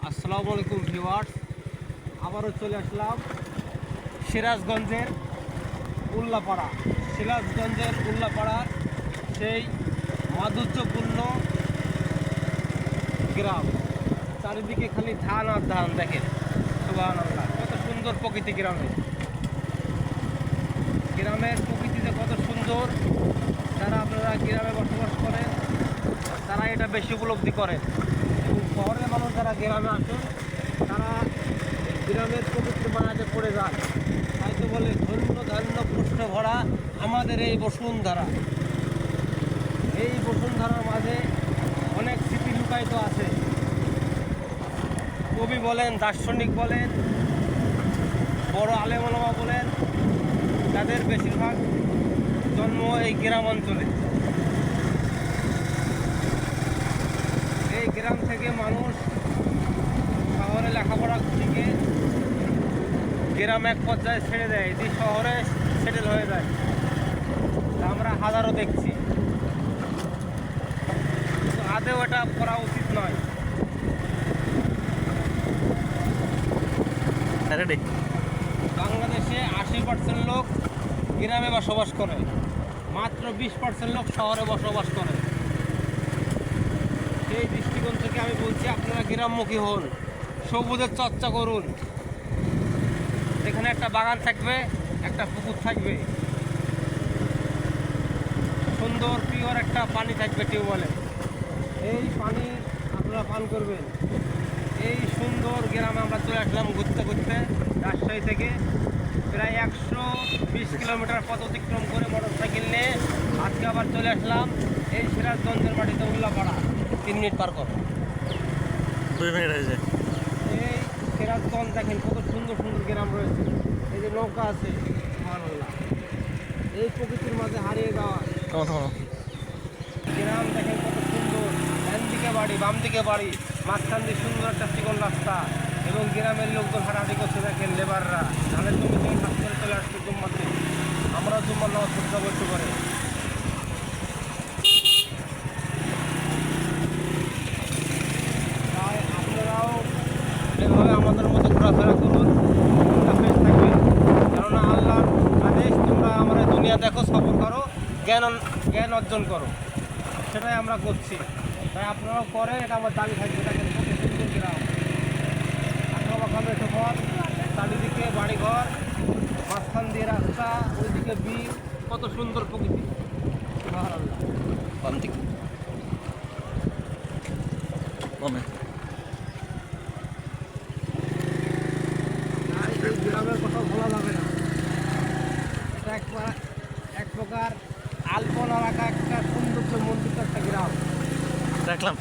আসসালামু আলাইকুম ভিউয়ার্স, আবারও চলে আসলাম সিরাজগঞ্জের উল্লাপাড়ার সেই মাধুর্যপূর্ণ গ্রাম। চারিদিকে খালি ধান আর ধান। দেখেন সুবহানাল্লাহ, কত সুন্দর প্রকৃতি গ্রামের প্রকৃতিতে কত সুন্দর। যারা আপনারা গ্রামে বসবাস করেন তারা এটা বেশি উপলব্ধি করেন, এবং শহরের মানুষ যারা গ্রামে আসেন তারা গ্রামের প্রকৃতির মাঝে পড়ে যান। তাই তো বলে ধন্য ধান্য পুষ্ট ভরা আমাদের এই বসুন্ধরা। এই বসুন্ধরার মাঝে অনেক স্মৃতি লুকায়িত আছে। কবি বলেন, দার্শনিক বলেন, বড় আলেম ওলামা বলেন, তাদের বেশিরভাগ জন্ম এই গ্রাম অঞ্চলে। এই গ্রাম থেকে মানুষ শহরে লেখাপড়া শিখে গ্রাম এক পর্যায়ে ছেড়ে দেয়, যে শহরে সেটেল হয়ে যায়। আমরা হাজারও দেখছি, কিন্তু আদেও এটা করা উচিত নয়। বাংলাদেশে 80% লোক গ্রামে বসবাস করে, মাত্র 20% লোক শহরে বসবাস করে। সেই দৃষ্টিকোণ থেকে আমি বলছি, আপনারা গ্রামমুখী হন, সবুজের চর্চা করুন। এখানে একটা বাগান থাকবে, একটা পুকুর থাকবে, সুন্দর পিওর একটা পানি থাকবে টিউবওয়েলে। এই পানি আপনারা পান করবেন। এই সুন্দর গ্রামে আমরা চলে আসলাম ঘুরতে ঘুরতে। রাজশাহী থেকে প্রায় 120 কিলোমিটার পথ অতিক্রম করে মোটরসাইকেল নিয়ে আজকে আবার চলে আসলাম এই সিরাজগঞ্জের মাটিতে উল্লাপাড়া। 3 মিনিট পার করো, 2 মিনিট হয়ে যায়। এই সিরাজগঞ্জ দেখেন কত সুন্দর সুন্দর গ্রাম রয়েছে। এই যে নৌকা আছে, সুবহানাল্লাহ। এই প্রকৃতির মাঝে হারিয়ে যাওয়া গ্রাম দেখেন কত সুন্দর। ডান দিকে বাড়ি, বাম দিকে বাড়ি, মাঝখান দিয়ে সুন্দর একটা চিকন রাস্তা, এবং গ্রামের লোকজন হাঁটাহাঁটি করছে। দেখেন লেবাররা ধানের জমি থেকে কাজ করে চলে আসছে জুম্মাতে। আমরা জুম্মার নামাজ পড়তে যাবো একটু করে। তাই আপনারাও এভাবে আমাদের মতো ঘোরাফেরা করুন, ফ্রেশ থাকবে। কেননা আল্লাহর আদেশ, তোমরা আমরা দুনিয়া দেখো, সফর করো, জ্ঞান অর্জন করো। সেটাই আমরা করছি। তাই আপনারাও করেন, এটা আমার দাবি থাকবে। দেখেন কত সুন্দর গ্রাম, আঁকাবাঁকা মেঠো ঘর, চারিদিকে বাড়িঘর, মাঝখান দিয়ে রাস্তা, ওইদিকে বিল, কত সুন্দর প্রকৃতি। সুবহানাল্লাহ। এই গ্রামের কথা বলা যাবে না। এটা এক প্রকার আলপনা রাখা একটা সৌন্দর্য মন্ডিত একটা গ্রাম। দেখলাম।